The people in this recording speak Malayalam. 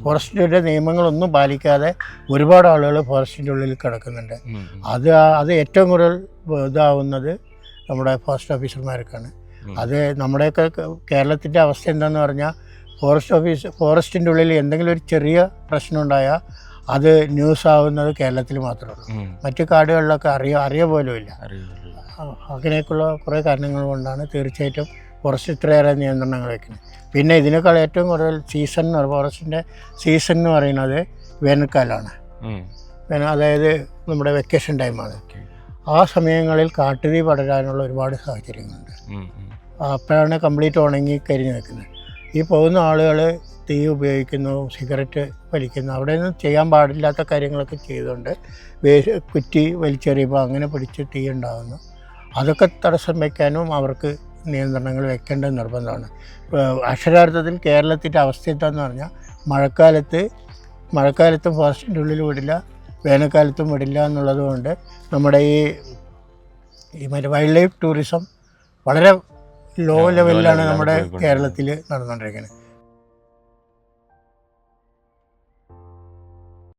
ഫോറസ്റ്റിൻ്റെ നിയമങ്ങളൊന്നും പാലിക്കാതെ ഒരുപാട് ആളുകൾ ഫോറസ്റ്റിൻ്റെ ഉള്ളിൽ കിടക്കുന്നുണ്ട്. അത് ഏറ്റവും കൂടുതൽ ഇതാവുന്നത് നമ്മുടെ ഫോറസ്റ്റ് ഓഫീസർമാർക്കാണ്. അത് നമ്മുടെയൊക്കെ കേരളത്തിൻ്റെ അവസ്ഥ എന്താണെന്ന് പറഞ്ഞാൽ ഫോറസ്റ്റിൻ്റെ ഉള്ളിൽ എന്തെങ്കിലും ഒരു ചെറിയ പ്രശ്നം ഉണ്ടായാൽ അത് ന്യൂസ് ആവുന്നത് കേരളത്തിൽ മാത്രമേ ഉള്ളൂ. മറ്റു കാടുകളിലൊക്കെ അറിയ പോലും ഇല്ല. അങ്ങനെയൊക്കെയുള്ള കുറേ കാരണങ്ങൾ കൊണ്ടാണ് തീർച്ചയായിട്ടും ഫോറസ്റ്റ് ഇത്രയേറെ നിയന്ത്രണങ്ങൾ വയ്ക്കുന്നത്. പിന്നെ ഇതിനേക്കാൾ ഏറ്റവും കൂടുതൽ സീസൺ ഫോറസ്റ്റിൻ്റെ സീസൺ എന്ന് പറയുന്നത് വേനൽക്കാലമാണ്. അതായത് നമ്മുടെ വെക്കേഷൻ ടൈമാണ്. ആ സമയങ്ങളിൽ കാട്ടുതീ പടരാനുള്ള ഒരുപാട് സാഹചര്യങ്ങളുണ്ട്. അപ്പോഴാണ് കംപ്ലീറ്റ് ഉണങ്ങി കരിഞ്ഞ് നിൽക്കുന്നത്. ഈ പോകുന്ന ആളുകൾ തീ ഉപയോഗിക്കുന്നു, സിഗരറ്റ് വലിക്കുന്നു, അവിടെ നിന്ന് ചെയ്യാൻ പാടില്ലാത്ത കാര്യങ്ങളൊക്കെ ചെയ്തുകൊണ്ട് കുറ്റി വലിച്ചെറിയുമ്പോൾ അങ്ങനെ പിടിച്ച് തീ ഉണ്ടാകുന്നു. അതൊക്കെ തടസ്സം വയ്ക്കാനും അവർക്ക് നിയന്ത്രണങ്ങൾ വെക്കേണ്ടത് നിർബന്ധമാണ്. അക്ഷരാർത്ഥത്തിൽ കേരളത്തിൻ്റെ അവസ്ഥ എന്താണെന്ന് പറഞ്ഞാൽ മഴക്കാലത്തും ഫോറസ്റ്റിൻ്റെ ഉള്ളിൽ വിടില്ല, വേനൽക്കാലത്തും വിടില്ല എന്നുള്ളത് കൊണ്ട് നമ്മുടെ ഈ വൈൽഡ് ലൈഫ് ടൂറിസം വളരെ ലോ ലെവലിലാണ് നമ്മുടെ കേരളത്തിൽ നടന്നുകൊണ്ടിരിക്കുന്നത്.